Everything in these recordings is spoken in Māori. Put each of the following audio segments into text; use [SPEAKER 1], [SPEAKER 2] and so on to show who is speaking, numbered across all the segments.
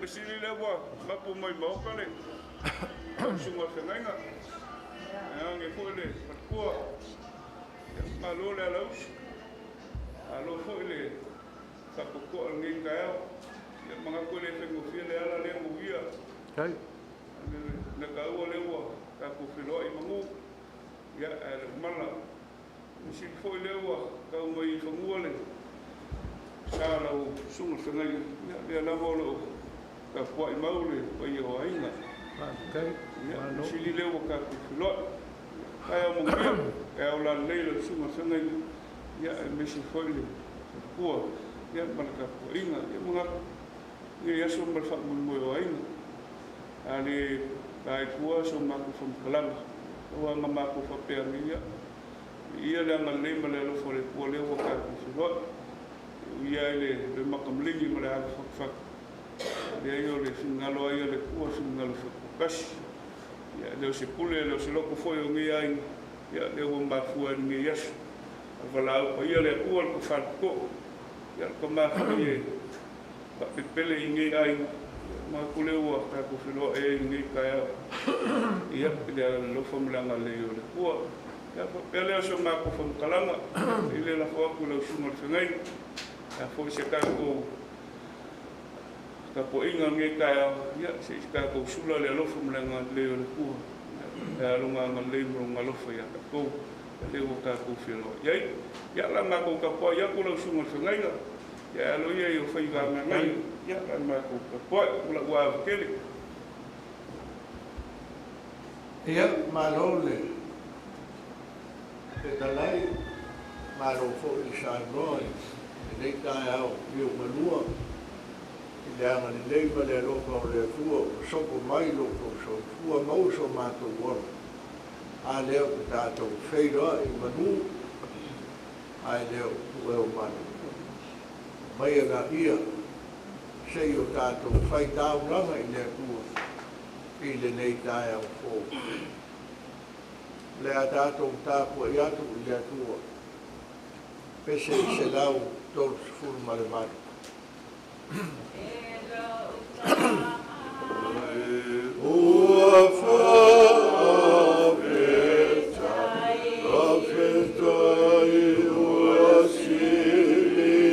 [SPEAKER 1] Masili le wa mapu mai mau kale. Sunga fengainga. Nge fole patkua. Malo le laus. Alo fole sapoko ngi kaya. Ya mga ko le fengo file ala le mugia.
[SPEAKER 2] Kai.
[SPEAKER 1] Na kaua le wa ka ko filo I mangu. Ya mala. Masili fole le wa ka mai fangua le. Sala o sunga fengainga. Ya la volo. Ka poi maule o I o ainga.
[SPEAKER 2] Kai.
[SPEAKER 1] Sili le wa ka ko filo. Kaya mo kia, kaya o la leila sunga fengainga. Ya mesi fole. Kua. Ya malaka ko inga. Ya mga ia so mal fa mo o ainga. Ali kai tua so maku from kalanga. O nga maku fa pe ia. Ia le nga le male lo fole ko le o ka ko filo. Ia le makamlingi male a fa. Le io le singalo ia le kua singalo fa kas. Ya le se pule le se loko foi o ngi ai. Ya le o ma fu ngi yes. Vala o ia le kua ko fa ko. Ya ko ma ia. Pa pele ngi ai. Ma kule o ka ko filo e ngi kaya. Ia le lo formulanga le o le kua. Ya pa pele so ma ko fom kalanga. Ile la fo ko le sunga fengai. Ya fo se ka ko ka po inga nge kaya ya se ka ko sula le lo formulanga le o le kua. Ya lo nga le mo nga lo fa ya ko le o ka ko filo. Ya la ma ko ka po ya ko le sunga fengai. Ya lo ia yo fai ga ngai ya la ma ko ka po la wa kele.
[SPEAKER 3] Ia malole. Te talai malo fo I sa noi. Le kai au io malua. Le ana le va le lo ko le fu so ko mai lo ko so fu mo so ma to wo. A le o ta to feiro I manu. Ai le o manu. Mai ga ia sei o tato fai tau langa I le kua I le nei tae au fō. Le a tato tāpua I atu I le atua. Pese I se lau tōru sifuru mare mare. Ua whaapetai, whaapetai ua siliko.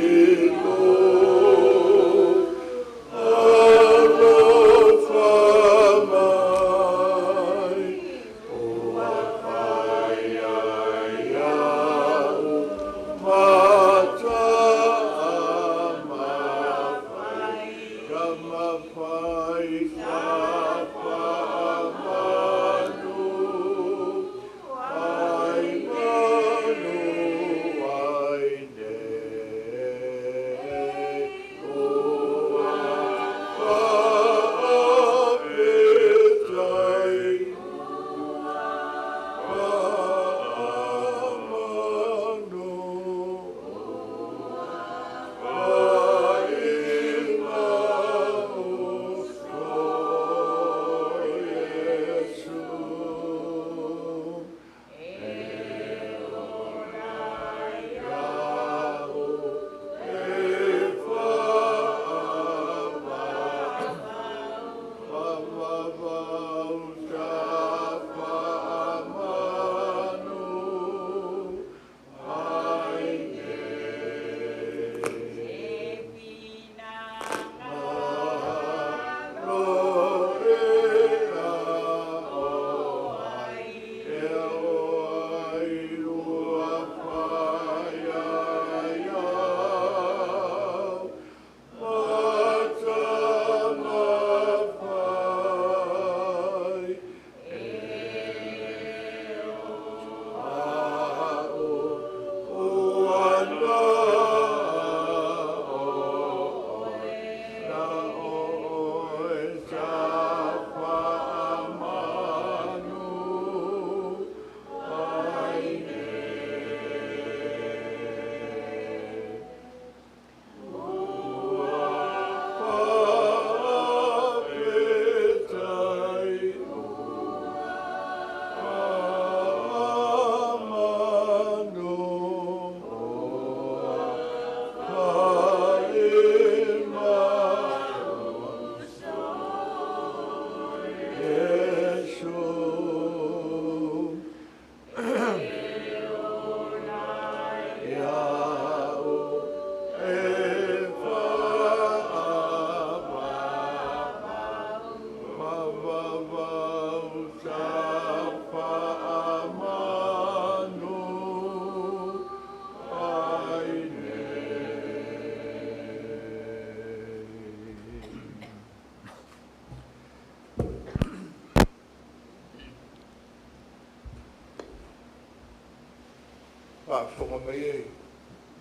[SPEAKER 3] whaafonga mai e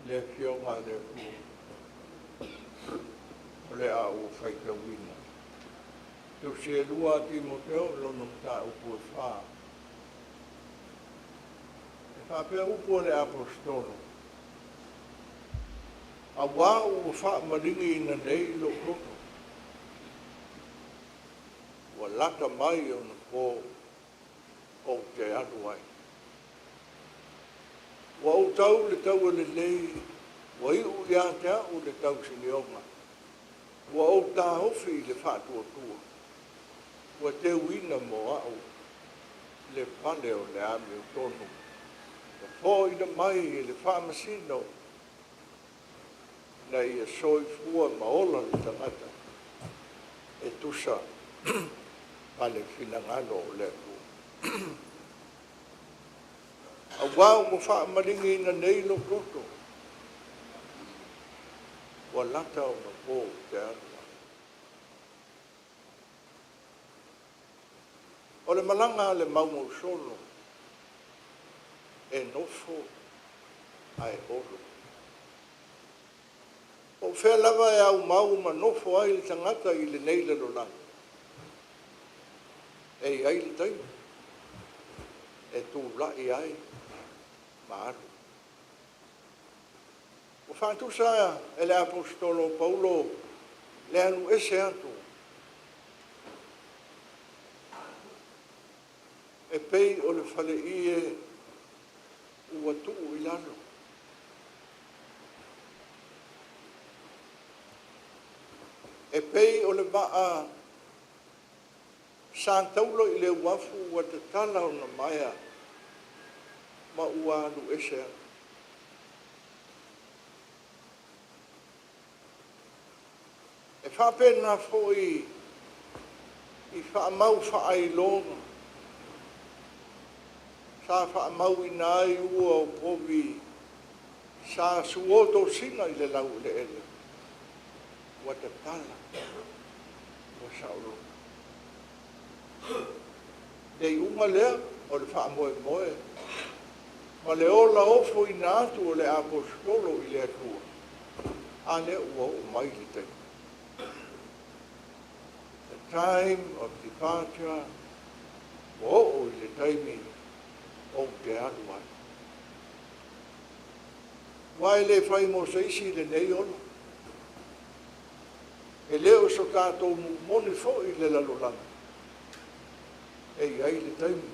[SPEAKER 3] le fionga le fu. O le a o whaika wina. Tau se lua Timoteo lono ta upu e wha. E whapea upu le apostolo. A wā o wha maringi ina nei lo koto. Wa lata mai o na po o te atu ai. Wa o tau le tau le lei, wa i u ia te au le tau sinionga. Wa o tā hofi le whātua tua. Wa te wina mo au le pale o le ame o tonu. Wa pō ina mai e le whāmasino. Na ia soi fua maola le tangata. E tusa pale finangano o le tua. A wau mo wha maringi ina nei lo koto. Wa lata o na pō te anua. O le malanga le maumo solo. E nofo ai olo. O whea lava e au mau ma nofo ai le tangata i le nei le lolanga. E ai le taima. E tū lai ai. Maaru. O whātusa e le apostolo Paulo le anu ese atu. E pei o le whale ie ua tuu i lalo. E pei o le maa sāntaulo i le wafu ua te tala o na maia ma ua anu ese atu. E whapena foi i whaamau whaailonga. Sa whaamau i nai ua o povi sa suoto singa i le lau le ele. Ua te tala. Ua saulo. Dei unga lea o le whaamoe moe. Ma le ola ofo i nātu o le apostolo i le atua. A le ua o mai li tei. The time of departure o i le taimi o te atua. Wai le whai mo seisi le nei ola. E leo so tātou moni fo i le lalolanga. E ai le taimi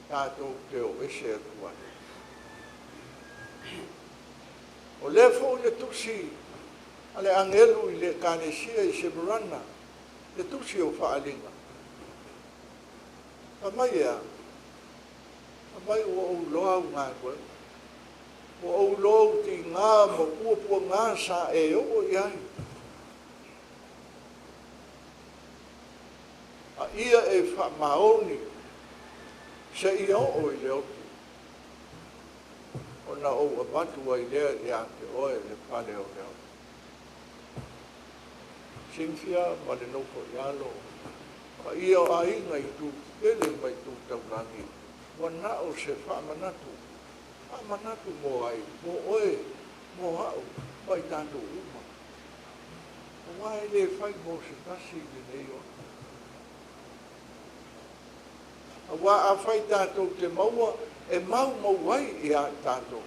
[SPEAKER 3] tātou te o ese atua. O le fo le tusi ale angelu i le kanesia i Sebrana. Le tusi o whaalinga. Amai ea. Amai o au loa au ngā koe. O au loa ti ngā mo pua ngā sa e o iai. A ia e whamaoni se i o i le oti. O na o abatua i lea i ante oe le pale o le oti. Sinfia ma le noko i alo. Ma ia o a inga i tu ele mai tu taurangi. Wa na o se whamanatu. Whamanatu mo ai, mo oe, mo hau, mai tātou uma. O wai le whai mo se tasi le nei o. A wā a whai tātou te maua, e mau wai i a tātou.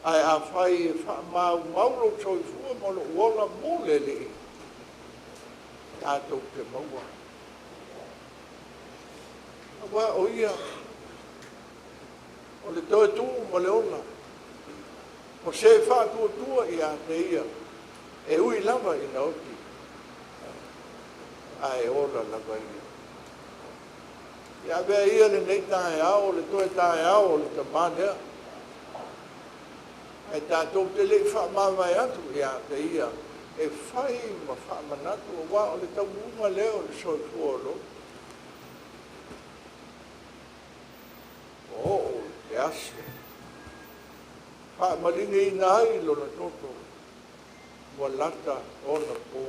[SPEAKER 3] Ai a whai e maulo toi fua mo lo uola mo lele i. Tātou te maua. A wā o ia, o le toi tū mo le ola. O se whātua tua i a te ia, e ui lava i na oti. A e ola lava ia. Ia bea ia le nei tae au, le toi tae au, le tamanea. E tātou te le whaamawai atu i a te ia, e whai ma whaamanatu o wā o le tau unga leo le soi fuolo. O te ase. Whaamaringi i nai lo na toto, wa lata o na pō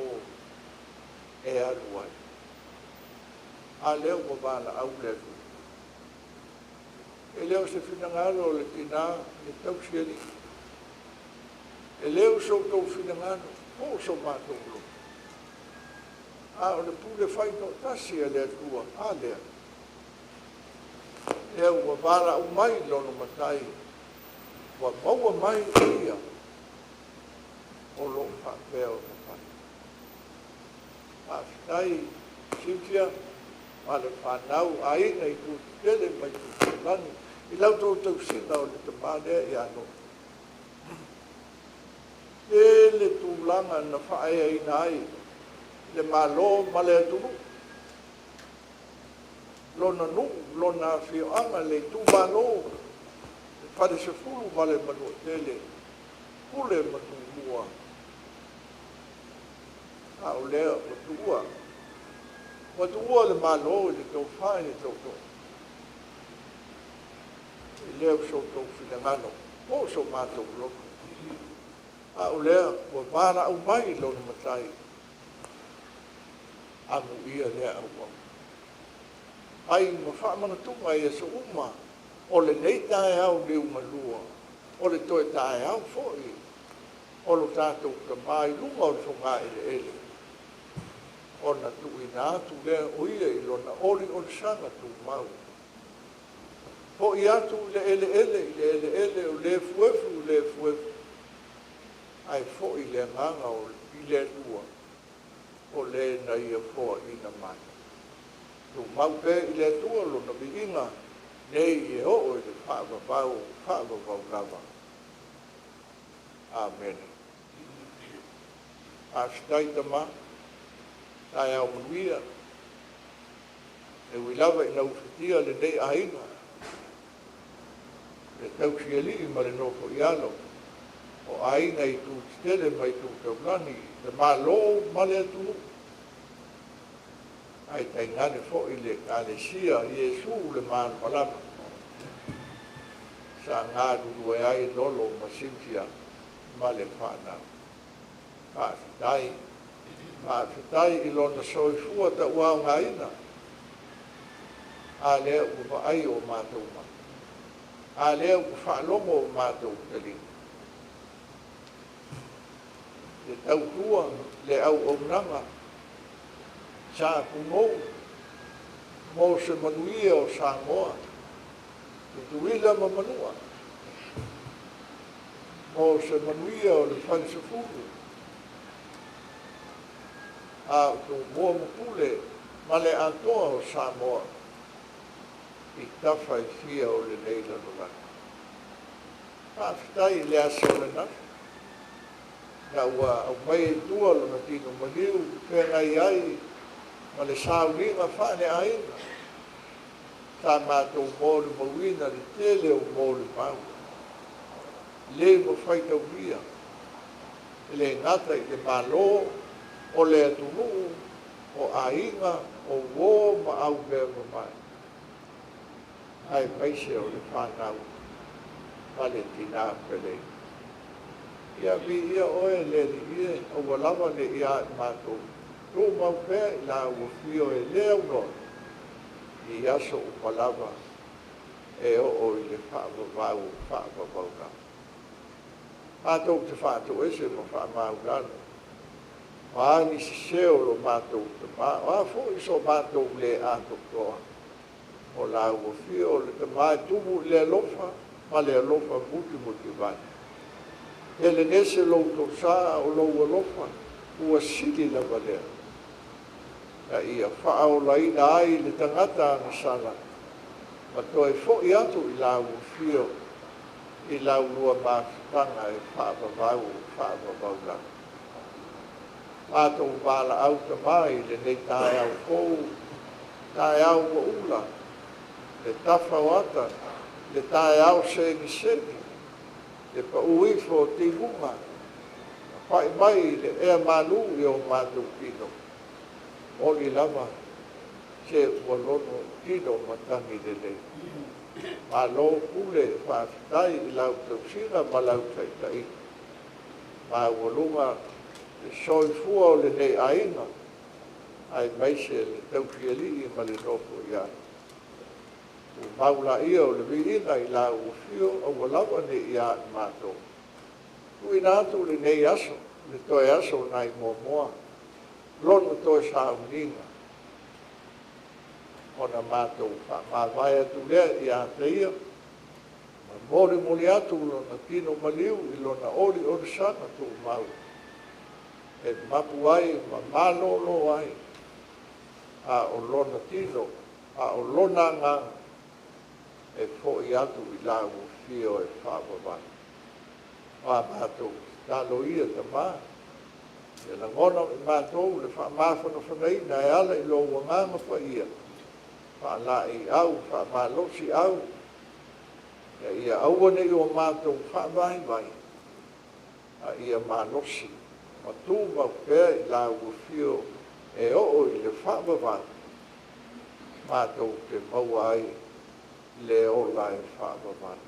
[SPEAKER 3] e aruai. A leo mo wāna au lefu. E leo se finangalo le tina le tau siali. E leo so tau finangalo, o so mātou lo. O le pule whai no tasi a lea tua, a lea. Lea ua wala u mai lono matai, ua maua mai ia, o lo whakpea o matai. Whitai, Cynthia, ma le whanau, a ina I tu tele mai tu lani, I lau tau sina o le te mālea I ano. Le tūlanga na whaea ina ai, le malo ma le atunu. Lona nu, lona whioanga le tū malo, le whare se fulu ma le manu tele, pule manu mua. O lea, matua le malo le tau whae le tau tau. I lea so tau whingano, o so mātou loko. O lea, ua vāra au mai lona matai. Anu ia lea au au. Ai ma whaamana tunga ia sa uma, o le nei tae au leu malua, o le toe tae au fōi, o lo tātou ka mai lunga o le whunga ele. Ona tu ina atu lea o ia I lona ori o le sanga tu mau. Po I atu le ele o le fuefu. Ai fo I le nganga o I le lua. O le na ia fo ina mai. Tu mau pe I le tua lona biinga. Nei o I le whaavavau lava. Amen. Ashtaitama. Tai au manuia. E wilawa I nau whitia le nei aina. Le tau siali ma le nofo I alo. O aina I tu stele mai tu kaulani. Le malo ma le atu. Ai tai ngane fo I le kalesia Iesu le maan palama. Sa ngā ruru e ai lolo ma Cynthia ma le whanau. Whaafitai. Whaafitai I lona soifua ta ua ngā ina. A lea ua ai o mātou ma. A lea ua whaalongo o mātou tali. Le tau tua, le au o nanga. Sa kumou. Mo se manuia o Samoa. Le tuila ma manua. Mo se manuia o le whansafuru. A tu mua mupule ma le atoa o Samoa I tawhai fia o le neila nurana. Whaafitai le asa o le nasi. Na ua au mai tua lona tino maniu whengai ai ma le saulinga whane aina. Tā mātou mōru mawina le tele o mōru mau. Le mo whaitau ria. Le ngata I le malo o le atunu, o ainga, o wō ma au bea mai. Ai paise o le whanau, ma le tina pele. Ia vi ia oe le li ia, o walawa le ia mātou. Tō mau pēr I la ua whio e leo no, I aso o palawa, e o I le whaavavau na. Mātou te whātou ese ma whaamau lana. Ni se seo lo mātou te mā. Fo I so mātou le ātou toa. O la ua whio le te mā tumu le alofa, ma le alofa muti vai. E le nese lo to sa o lo alofa, ua sili la valea. Ia whaao la ina ai le tangata na sala. Ma toi fo I atu I la ua whio, I la ua māwhitanga e whaavavau la. Mātou wāla au ta mai le nei tae au kou, tae au wa ula, le tafa wata, le tae au sengi, le pa uifo te munga, whai mai le ea manu I o mātou kino. Oli lava, se walono kino matangi le le. Malo kule whaafitai I lau tausina ma lau taitai. Ma walunga, le soifua o le nei aina, ai maise le taukiali I ma le nofo ia. maula ia o le viina I la ufio o walawa ne ia mato. Kui nātu le nei aso, le toe aso nai moa. Lona toe sa uninga. Ona mato ma vai atu lea ia teia. Mori mori atu lona tino maliu I lona ori sana tu mau. E mapu ai, ma malolo ai. A o lona tino, a o lona ngā. E fōi atu I la ufio e whāwawani. Wā mātou, tālo ia ta mā. E la ngona I mātou, le wha māwhana whanei, na e ala I lo wanganga wha ia. Wha la I au, wha mālosi au. E ia auane I o mātou wha vai vai. A ia mālosi. Ma tū mau pēr I la ufio e o I le whāwawani. Mātou te maua ai le o la e whāwawani.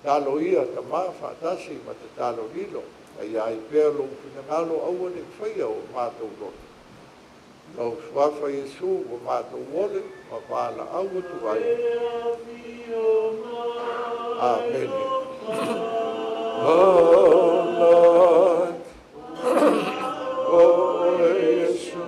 [SPEAKER 3] Talo ia ta mā whātasi ma te talo hilo. Ai ai pēr lo whingalo auane whaia o mātou loto. Nau suafa Yesu o mātou wole ma wāla au atu ai. Amen. Oh Lord, oh Yesu,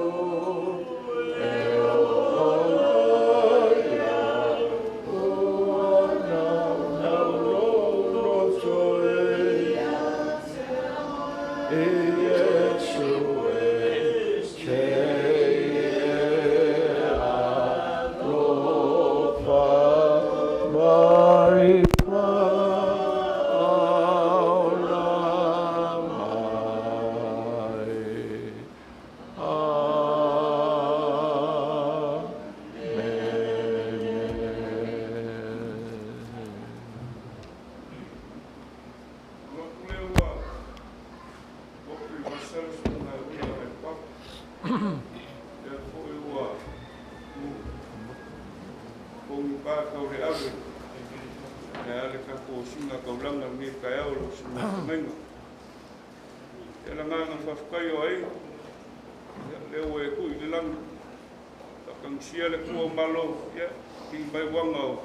[SPEAKER 3] sia le kua malo ya ki mai wanga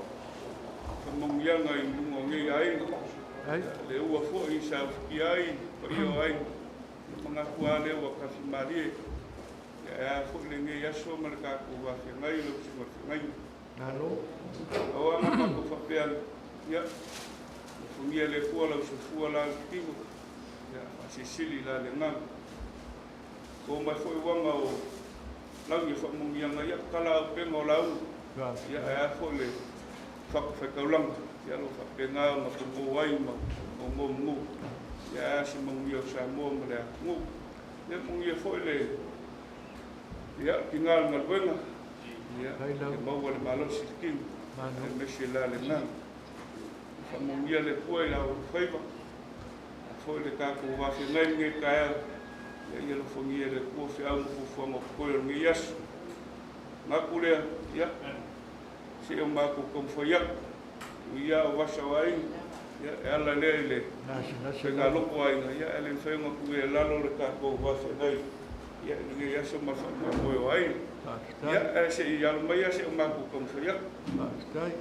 [SPEAKER 3] ka mongianga I lungo ngi ai le ua fo I sa ki ai ko io ai mga kua le wa ka fi mari ya fo le ngi ya so mar ka ku wa fi ngai lo si mar ngai nalo o ama ko fa pe ya fo ngi le kua la so fu la ki ya si sili la le ngang ko mai fo wanga o lau I whamungianga ia kala penga o lau ia e a fo le whakawhakaulang ia lo whapenga ma pungo wai ma o ngō ngu ia a si mungi o sa mua ma le a ngu ia mungi a fo le ia ki ngā ngalwenga ia e maua le malo si king e mesi la le ngang whamungia le kua I lau whaiva a fo le kako wafi ngai ngai kaya ia lo fongia le kua fi au fu mo ko ngi yas ma kule ya si o ma ko kom fo ya ia wasa wai ya ala le se ga lo ko ai ya ele fe mo ku e la lo le ka ko wa se dai ya ngi yas ma fa mo ai ya se ya lo mai ya se o ma ko kom fo ya stai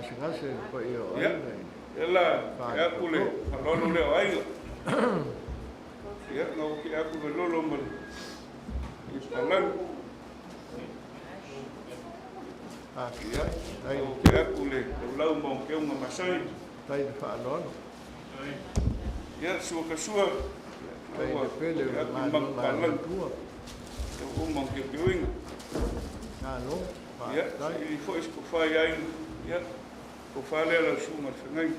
[SPEAKER 3] se ga se ko io ya ela ya kule lo lo le ai ya no ki aku ve lolo mal istalan ya dai ki aku le lau mo ke un masai dai fa lon ya su ka su dai pele ma palan tua o mo ke wing no ya dai foi ko fa ya ko fa le la su ma ngai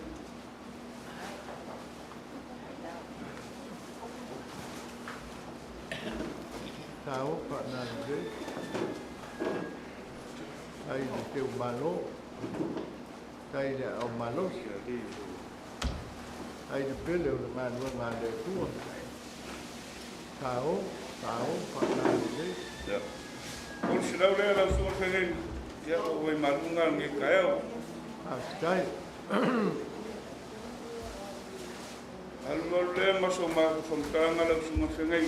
[SPEAKER 3] Tao Pak Nanti ai di teu malo ai di au malo ai di pele o mano mande tua Tao Pak Nanti ya por si la le la su fegen ya o vai malunga ngi kaio stai al le maso ma fontanga la su fegen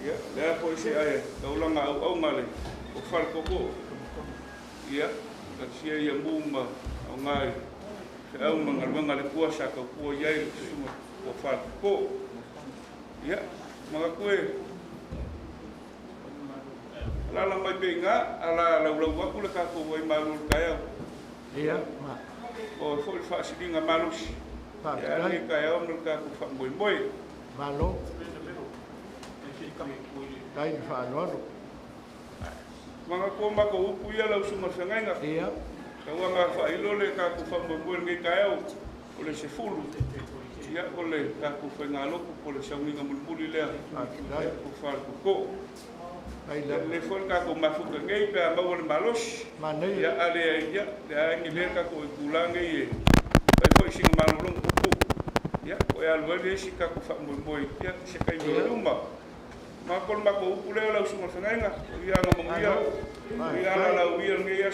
[SPEAKER 3] ya le po se ai taulanga au ngale o fal koko
[SPEAKER 1] ia ka sia ia muma o ngai se au manga le kua sa ka kua iai suma o fa ko ia manga koe la mai penga ala la wa kula ka ko wai malu kaya
[SPEAKER 3] ia ma
[SPEAKER 1] o fo fa sidinga malus
[SPEAKER 3] pa
[SPEAKER 1] ya ni kaya o ka ko fa boy
[SPEAKER 3] malo dai fa lo
[SPEAKER 1] mga ko mako upu ia lau suma sangainga
[SPEAKER 3] ia
[SPEAKER 1] ka wanga fa ilole ka ko fa boy ngai kaya o le se fulu ia o le ka ko fa ngalo ko le sanginga mulmuli le
[SPEAKER 3] dai
[SPEAKER 1] ko fa ko
[SPEAKER 3] ai
[SPEAKER 1] le fol ka ko mafuka ngai ka ma wala malos
[SPEAKER 3] mana
[SPEAKER 1] ya ale ya ya ni le ka ko kulange ye pai foi sing malulung ku ya ko ya lo le si ka ko fa boy ya se kai lumba ma ko ma ko upule la usuma sangainga ya nga mo ya la uia ngai ya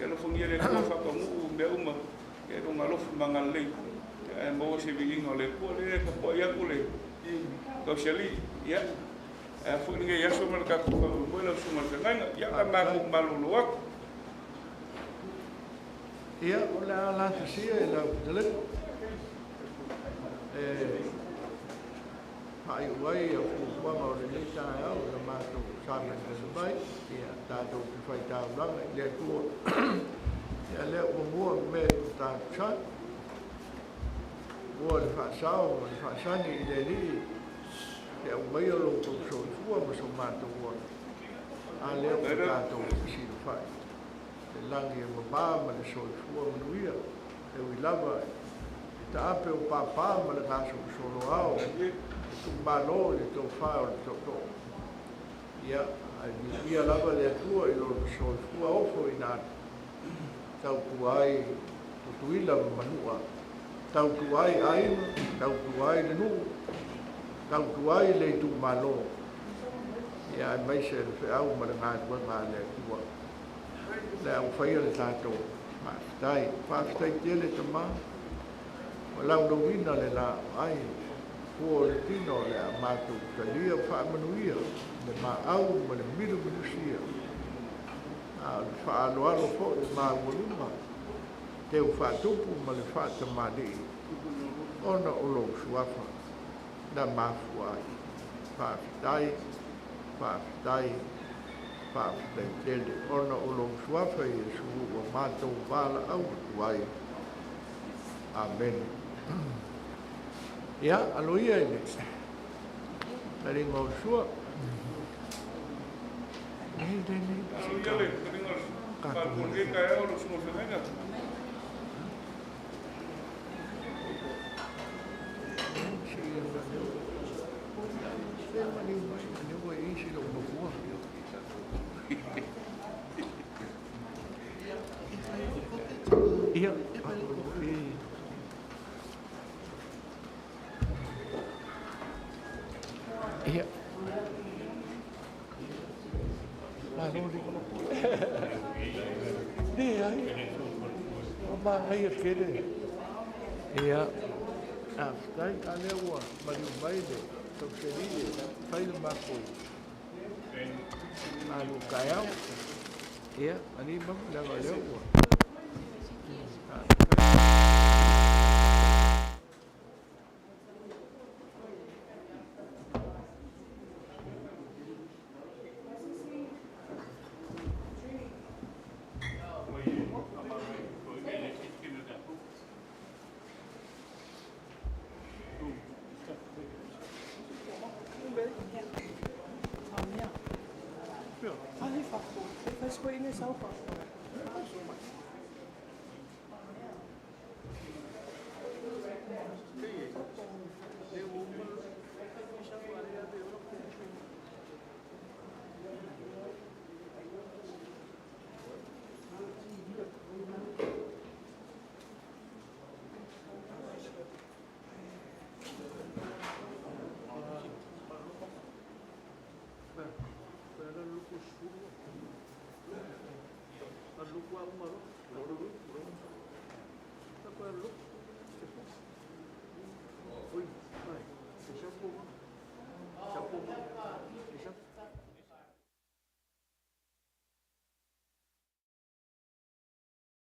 [SPEAKER 1] ya no fungia le ko fa ko mu be uma ya no malo mangal le ya mo se vingo le ko le ka po ya ko le ko sheli ya fu ngai ya so mal ka ko mo la usuma sangainga ya ka ma ko malulu ak
[SPEAKER 3] ia o le ala te sia e lau te le ai uai a fu wanga o le nei tae au le mātou sāmen te sabai ia tātou te whai tāu langa i le tua ia le o mua me tātou sa ua le whaasao o le whaasani i le li te au mai o lo kou so i fua ma so mātou ua a le o tātou te siro whai te langi e mabā ma le so i fua manuia e ui lava te ape o pāpā ma le ngaso solo au tu malo le to fa o to to ia ia lava le tua i lo so tua o fo ina tau tuai tu tuila manua tau tuai le nu tau tuai le tu malo ia mai se fe au ma le ngai le tua le au fai le tato ma stai tele tama wala no wina le la ai ko le tino le amatu kalia fa manuia le ma au ma le miru minusia a fa lo alo fo le ma voluma te u fa tupu ma le fa tamali ona o lo suafa na ma fuai fa dai tele ona o lo suafa e su o mato bala au tuai amen ia aloia ele la ringo sua nei
[SPEAKER 1] ya le ringo pa ko ngai kaya o lo suma sangainga
[SPEAKER 3] ia iya lalu di ai oma ai kede iya aftai alewa mari baile to serie fai ma ko alu kayau iya ani bang la lewa Oi.